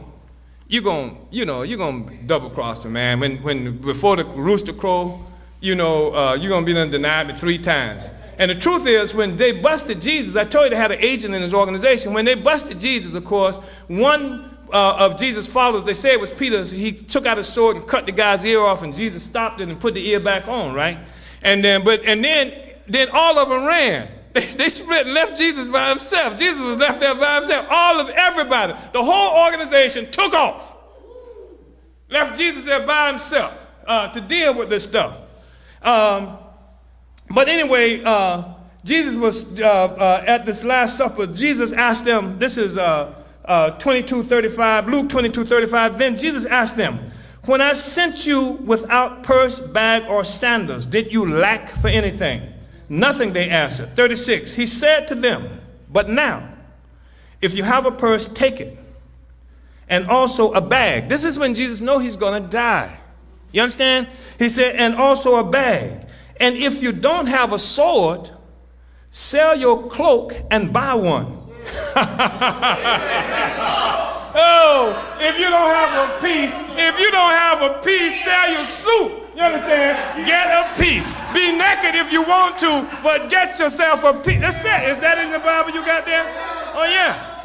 double cross me, man. When before the rooster crow, you're gonna be denied me 3 times. And the truth is, when they busted Jesus, I told you they had an agent in his organization. When they busted Jesus, of course, one of Jesus' followers, they say it was Peter, he took out his sword and cut the guy's ear off, and Jesus stopped it and put the ear back on, right? And then then all of them ran. They split and left Jesus by himself. Jesus was left there by himself. Everybody, the whole organization took off. Left Jesus there by himself to deal with this stuff. But anyway, Jesus was at this Last Supper. Jesus asked them, this is 22:35, Luke 22:35. Then Jesus asked them, when I sent you without purse, bag, or sandals, did you lack for anything? Nothing, they answered. 36, he said to them, but now, if you have a purse, take it, and also a bag. This is when Jesus knows he's going to die. You understand? He said, and also a bag. And if you don't have a sword, sell your cloak and buy one. Oh, if you don't have a piece, sell your suit. You understand? Get a piece. Be naked if you want to, but get yourself a piece. That's it. Is that in the Bible you got there? Oh, yeah.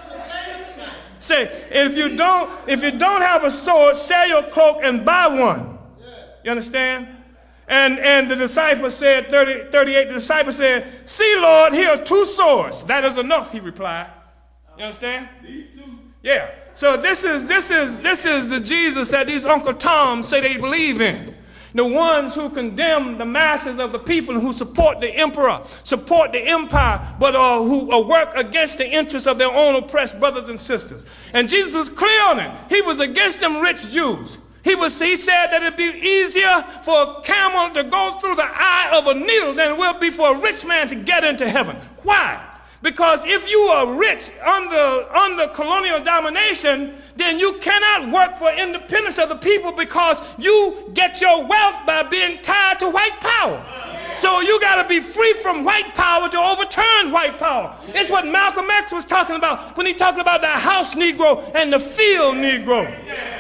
Say, if you don't have a sword, sell your cloak and buy one. You understand? And the disciple said, 38, the disciple said, see, Lord, here are 2 swords. That is enough, he replied. You understand? These 2? Yeah. So this is the Jesus that these Uncle Toms say they believe in. The ones who condemn the masses of the people who support the emperor, support the empire, but who work against the interests of their own oppressed brothers and sisters. And Jesus was clear on it. He was against them rich Jews. He said that it'd be easier for a camel to go through the eye of a needle than it will be for a rich man to get into heaven. Why? Because if you are rich under colonial domination, then you cannot work for independence of the people because you get your wealth by being tied to white power. So you got to be free from white power to overturn white power. It's what Malcolm X was talking about when he talked about the house Negro and the field Negro.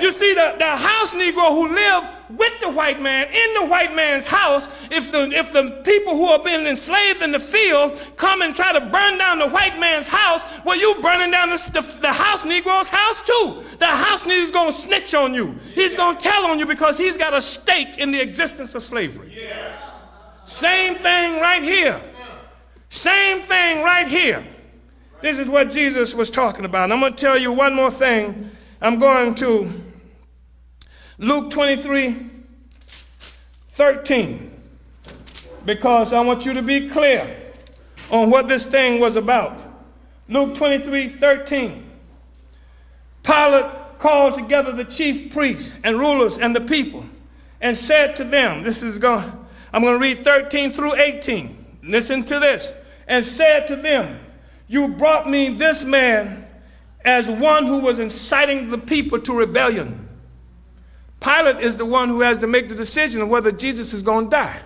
You see, the house Negro who live with the white man in the white man's house, if the people who are being enslaved in the field come and try to burn down the white man's house, well, you burning down the house Negro's house too. The house Negro's going to snitch on you. He's going to tell on you because he's got a stake in the existence of slavery. Same thing right here. Same thing right here. This is what Jesus was talking about. And I'm going to tell you one more thing. I'm going to Luke 23:13, because I want you to be clear on what this thing was about. Luke 23:13. Pilate called together the chief priests and rulers and the people and said to them, I'm going to read 13 through 18. Listen to this. And said to them, you brought me this man as one who was inciting the people to rebellion. Pilate is the one who has to make the decision of whether Jesus is going to die.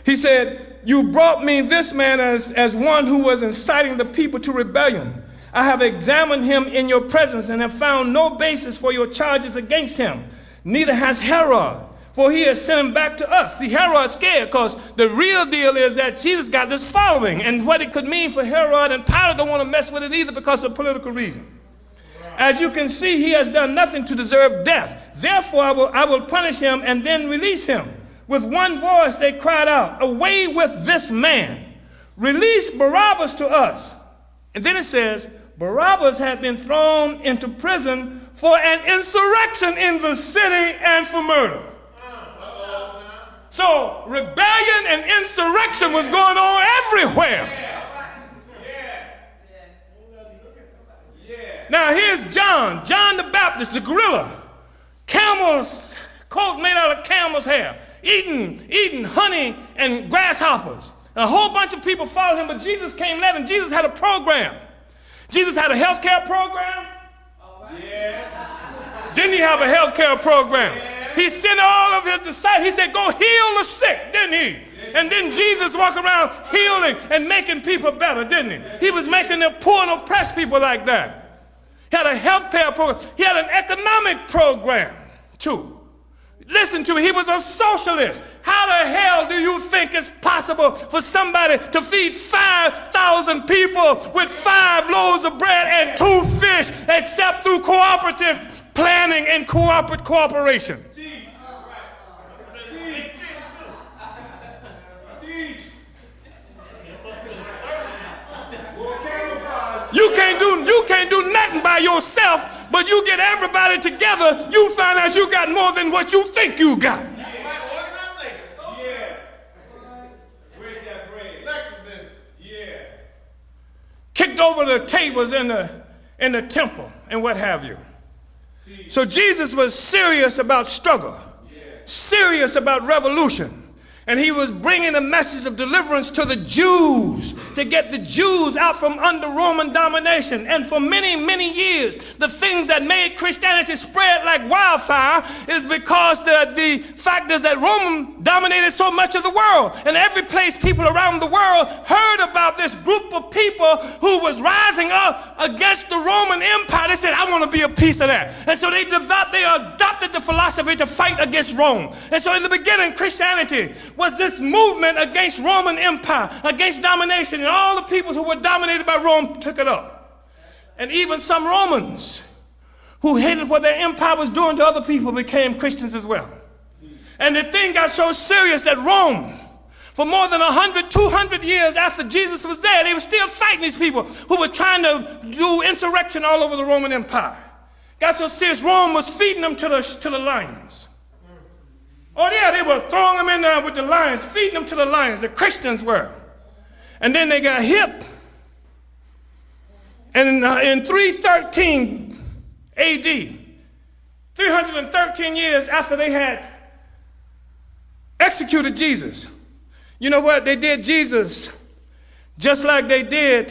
He said, you brought me this man as one who was inciting the people to rebellion. I have examined him in your presence and have found no basis for your charges against him. Neither has Herod, for he has sent him back to us. See, Herod's scared because the real deal is that Jesus got this following. And what it could mean for Herod and Pilate don't want to mess with it either because of political reason. As you can see, he has done nothing to deserve death. Therefore, I will punish him and then release him. With one voice, they cried out, away with this man. Release Barabbas to us. And then it says, Barabbas had been thrown into prison for an insurrection in the city and for murder. So rebellion and insurrection was going on everywhere. Now here's John the Baptist, the gorilla. Camel's coat made out of camel's hair, eating honey and grasshoppers. A whole bunch of people followed him, but Jesus came later, and Jesus had a program. Jesus had a health care program. Yeah. Didn't he have a health care program? He sent all of his disciples. He said, go heal the sick, didn't he? And then Jesus walked around healing and making people better, didn't he? He was making the poor and oppressed people like that. He had a health care program. He had an economic program, too. Listen to me. He was a socialist. How the hell do you think it's possible for somebody to feed 5,000 people with 5 loaves of bread and 2 fish except through cooperative planning and cooperation? You can't do nothing by yourself, but you get everybody together, you find out you got more than what you think you got. Kicked over the tables in the temple and what have you. So Jesus was serious about struggle, serious about revolution. And he was bringing a message of deliverance to the Jews, to get the Jews out from under Roman domination. And for many, many years, the things that made Christianity spread like wildfire is because the fact is that Rome dominated so much of the world. And every place people around the world heard about this group of people who was rising up fought against the Roman Empire. They said, I want to be a piece of that. And so they adopted the philosophy to fight against Rome. And so in the beginning, Christianity was this movement against Roman Empire, against domination. And all the people who were dominated by Rome took it up. And even some Romans who hated what their empire was doing to other people became Christians as well. And the thing got so serious that Rome, for more than 100, 200 years after Jesus was there, they were still fighting these people who were trying to do insurrection all over the Roman Empire. Got so serious, Rome was feeding them to the lions. Oh yeah, they were throwing them in there with the lions, feeding them to the lions. The Christians were. And then they got hip. And in 313 AD, 313 years after they had executed Jesus, you know what? They did Jesus just like they did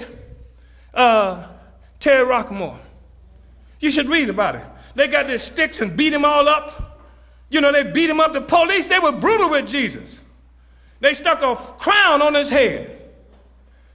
Terry Rockmore. You should read about it. They got their sticks and beat him all up. You know, they beat him up. The police, they were brutal with Jesus. They stuck a crown on his head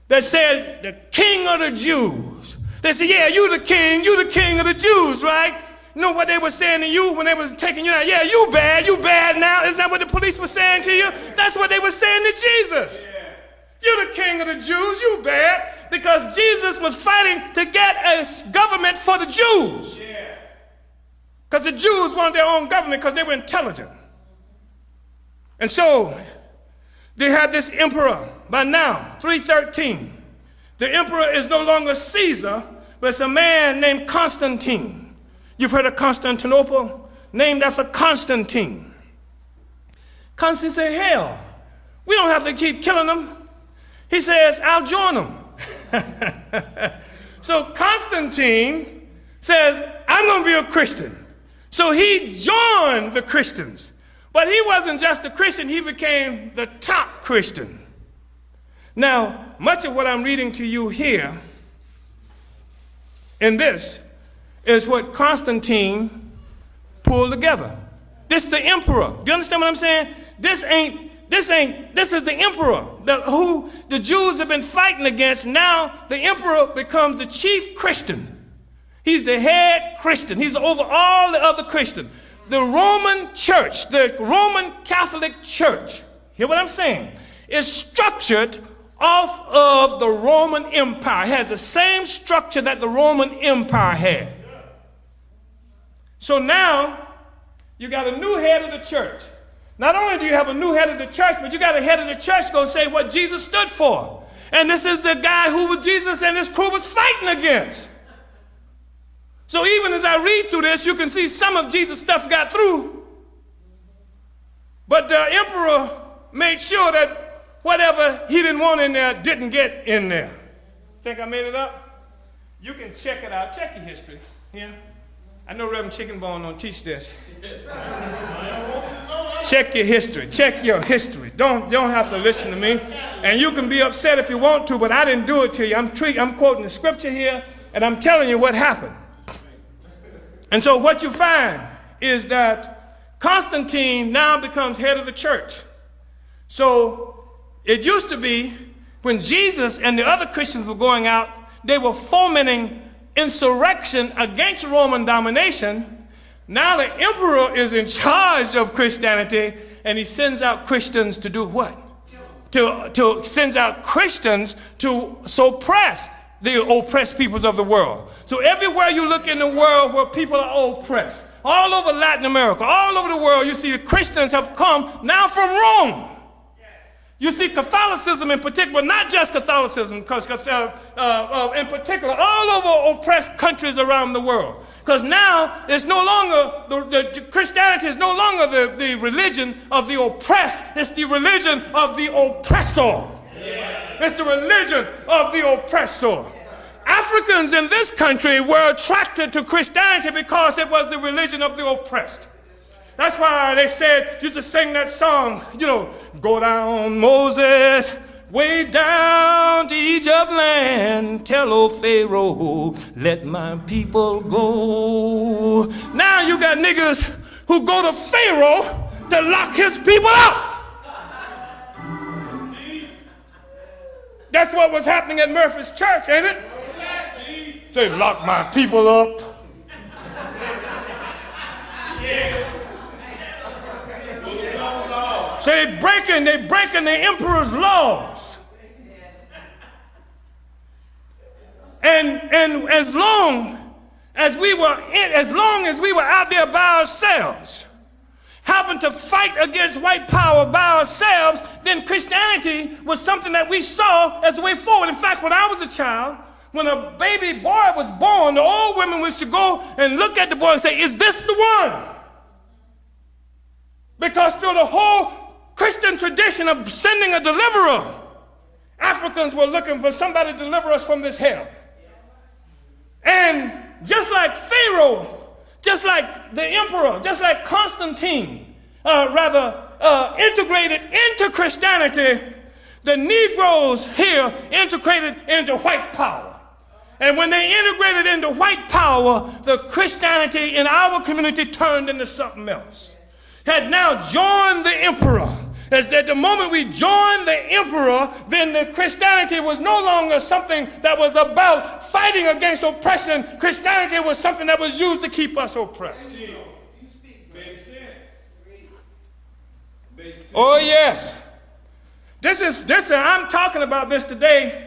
that said, the King of the Jews. They said, yeah, you the king of the Jews, right? You know what they were saying to you when they was taking you out? Yeah, you bad now. Isn't that what the police were saying to you? That's what they were saying to Jesus. Yeah. You're the king of the Jews, you bad. Because Jesus was fighting to get a government for the Jews. Because the Jews wanted their own government because they were intelligent. And so they had this emperor by now, 313. The emperor is no longer Caesar, but it's a man named Constantine. You've heard of Constantinople, named after Constantine. Constantine said, hell, we don't have to keep killing them. He says, I'll join them. So Constantine says, I'm going to be a Christian. So he joined the Christians. But he wasn't just a Christian, he became the top Christian. Now, much of what I'm reading to you here in this is what Constantine pulled together. This is the emperor. Do you understand what I'm saying? This is the emperor who the Jews have been fighting against. Now the emperor becomes the chief Christian. He's the head Christian. He's over all the other Christians. The Roman church, the Roman Catholic Church, hear what I'm saying, is structured off of the Roman Empire. It has the same structure that the Roman Empire had. So now, you got a new head of the church. Not only do you have a new head of the church, but you got a head of the church going to say what Jesus stood for. And this is the guy who Jesus and his crew was fighting against. So even as I read through this, you can see some of Jesus' stuff got through. But the emperor made sure that whatever he didn't want in there didn't get in there. Think I made it up? You can check it out. Check your history here. I know Reverend Chickenbone don't teach this. Check your history. Check your history. Don't have to listen to me. And you can be upset if you want to, but I didn't do it to you. I'm quoting the scripture here, and I'm telling you what happened. And so what you find is that Constantine now becomes head of the church. So it used to be when Jesus and the other Christians were going out, they were fomenting insurrection against Roman domination. Now the emperor is in charge of Christianity, and he sends out Christians to do what? Sends out Christians to suppress the oppressed peoples of the world. So everywhere you look in the world where people are oppressed, all over Latin America, all over the world, you see the Christians have come now from Rome. You see Catholicism in particular, not just Catholicism, because in particular, all over oppressed countries around the world. Because now it's no longer, the Christianity is no longer the religion of the oppressed, it's the religion of the oppressor. Yeah. It's the religion of the oppressor. Africans in this country were attracted to Christianity because it was the religion of the oppressed. That's why they said, used to sing that song, you know, go down, Moses, way down to Egypt land, tell old Pharaoh, let my people go. Now you got niggas who go to Pharaoh to lock his people up. That's what was happening at Murphy's church, ain't it? Say, lock my people up. Say, they breaking the emperor's laws. And as long as we were out there by ourselves, having to fight against white power by ourselves, then Christianity was something that we saw as the way forward. In fact, when I was a child, when a baby boy was born, the old women used to go and look at the boy and say, is this the one? Because through the whole Christian tradition of sending a deliverer, Africans were looking for somebody to deliver us from this hell. And just like Pharaoh, just like the emperor, just like Constantine, integrated into Christianity, the Negroes here integrated into white power. And when they integrated into white power, the Christianity in our community turned into something else. Had now joined the emperor. As at the moment we joined the emperor, then the Christianity was no longer something that was about fighting against oppression. Christianity was something that was used to keep us oppressed. Makes sense. Oh yes. I'm talking about this today,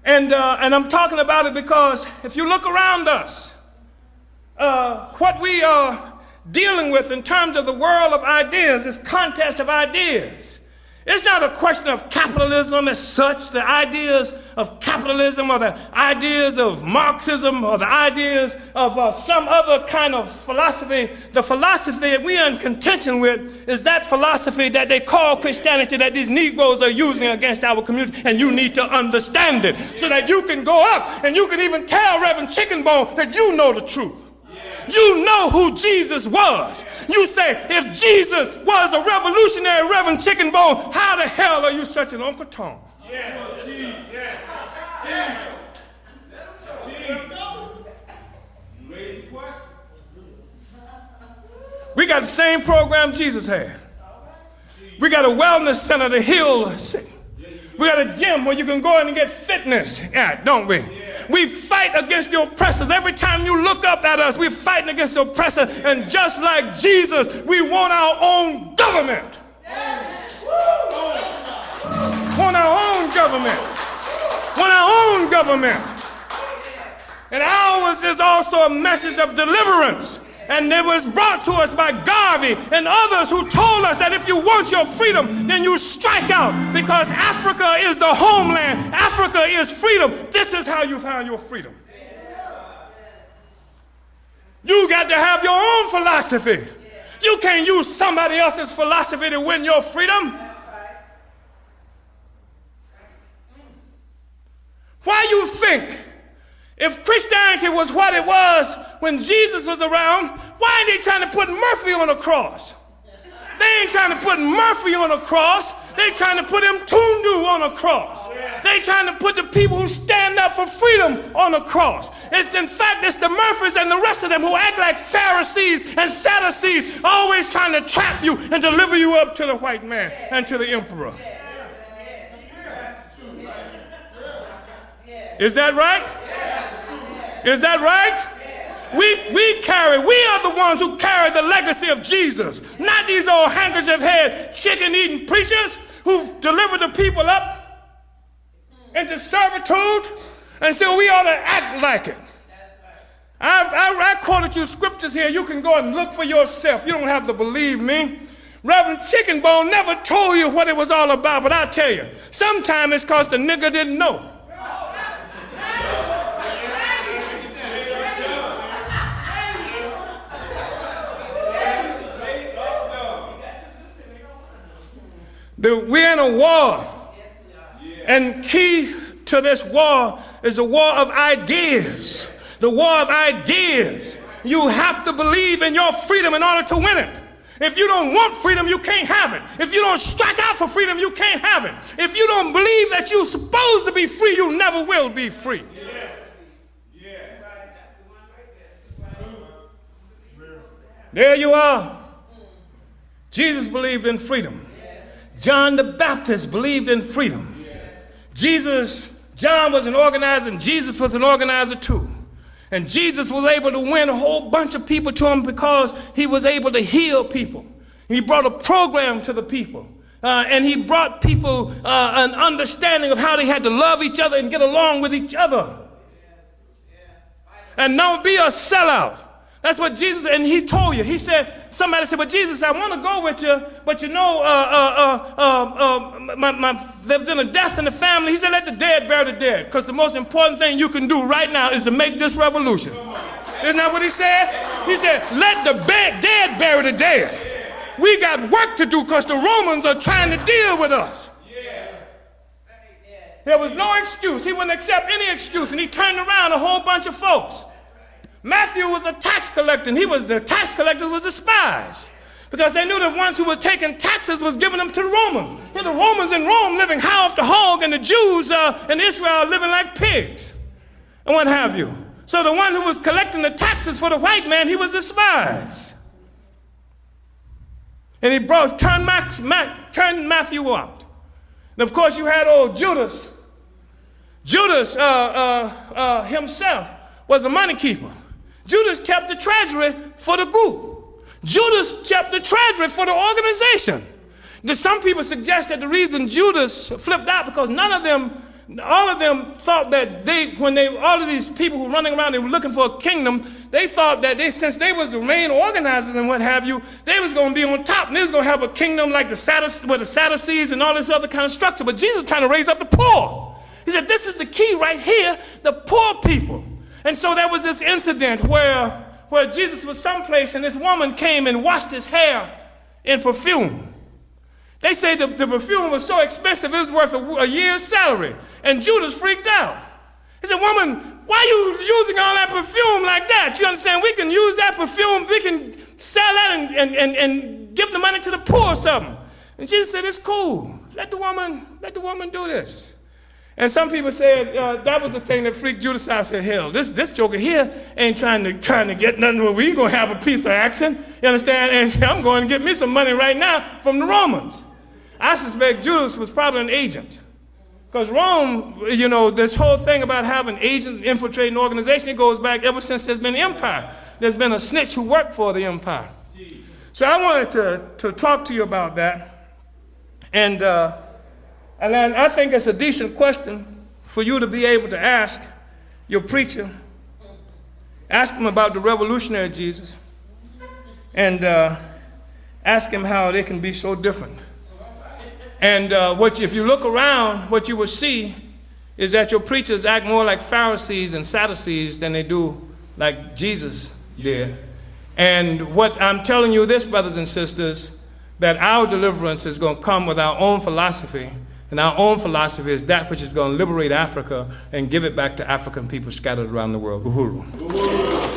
and I'm talking about it because if you look around us, what we are dealing with in terms of the world of ideas, this contest of ideas. It's not a question of capitalism as such, the ideas of capitalism or the ideas of Marxism or the ideas of some other kind of philosophy. The philosophy that we are in contention with is that philosophy that they call Christianity that these Negroes are using against our community, and you need to understand it so that you can go up and you can even tell Reverend Chickenbone that you know the truth. You know who Jesus was. You say, if Jesus was a revolutionary, Reverend Chickenbone, how the hell are you such an Uncle Tom? We got the same program Jesus had. We got a wellness center to heal the sick. We got a gym where you can go in and get fitness at, don't we? We fight against the oppressors. Every time you look up at us, we're fighting against the oppressor. And just like Jesus, we want our own government. Want our own government. Want our own government. And ours is also a message of deliverance. And it was brought to us by Godvia and others who told us that if you want your freedom, then you strike out, because Africa is the homeland. Africa is freedom. This is how you find your freedom. You got to have your own philosophy. You can't use somebody else's philosophy to win your freedom. Why you think, if Christianity was what it was when Jesus was around, why ain't they trying to put Murphy on a cross? They ain't trying to put Murphy on a cross. They trying to put Mtundu on a cross. They trying to put the people who stand up for freedom on a cross. In fact, it's the Murphys and the rest of them who act like Pharisees and Sadducees, always trying to trap you and deliver you up to the white man and to the emperor. Is that right? Is that right? We are the ones who carry the legacy of Jesus, not these old handkerchief-head, chicken-eating preachers who deliver the people up into servitude and say we ought to act like it. I quoted you scriptures here. You can go and look for yourself. You don't have to believe me. Reverend Chickenbone never told you what it was all about, but I'll tell you, sometimes it's because the nigga didn't know. We're in a war, and key to this war is a war of ideas. The war of ideas. You have to believe in your freedom in order to win it. If you don't want freedom, you can't have it. If you don't strike out for freedom, you can't have it. If you don't believe that you're supposed to be free, you never will be free. There you are. Jesus believed in freedom. John the Baptist believed in freedom. Jesus John was an organizer, and Jesus was an organizer too. And Jesus was able to win a whole bunch of people to him because he was able to heal people. He brought a program to the people. And he brought people an understanding of how they had to love each other and get along with each other. And don't be a sellout. That's what Jesus, and he told you. He said, somebody said, well, Jesus, I want to go with you, but you know, there's been a death in the family. He said, let the dead bury the dead, because the most important thing you can do right now is to make this revolution. Isn't that what he said? He said, let the dead bury the dead. We got work to do because the Romans are trying to deal with us. There was no excuse. He wouldn't accept any excuse, and he turned around a whole bunch of folks. Matthew was a tax collector, and the tax collectors was the spies, because they knew the ones who were taking taxes was giving them to the Romans. Here the Romans in Rome living high off the hog, and the Jews in Israel living like pigs, and what have you. So the one who was collecting the taxes for the white man, he was the spies. And he turned Matthew out. And of course you had old Judas. Judas himself was a money keeper. Judas kept the treasury for the group. Judas kept the treasury for the organization. Some people suggest that the reason Judas flipped out because all of them thought that all of these people who were running around, they were looking for a kingdom, they thought that since they was the main organizers and what have you, they was going to be on top, and they was going to have a kingdom like the Sadducees and all this other kind of structure. But Jesus was trying to raise up the poor. He said, this is the key right here, the poor people. And so there was this incident where Jesus was someplace, and this woman came and washed his hair in perfume. They say the perfume was so expensive, it was worth a year's salary. And Judas freaked out. He said, woman, why are you using all that perfume like that? You understand, we can use that perfume, we can sell that and give the money to the poor or something. And Jesus said, it's cool. Let the woman do this. And some people said that was the thing that freaked Judas out. I said, hell, this joker here ain't trying to get nothing where we going to have a piece of action. You understand? And I'm going to get me some money right now from the Romans. I suspect Judas was probably an agent. Because Rome, you know, this whole thing about having agents infiltrating the organization, it goes back ever since there's been empire. There's been a snitch who worked for the empire. So I wanted to talk to you about that. And I think it's a decent question for you to be able to ask your preacher. Ask him about the revolutionary Jesus. And ask him how they can be so different. And if you look around, what you will see is that your preachers act more like Pharisees and Sadducees than they do like Jesus did. And what I'm telling you this, brothers and sisters, that our deliverance is going to come with our own philosophy. And our own philosophy is that which is going to liberate Africa and give it back to African people scattered around the world. Uhuru.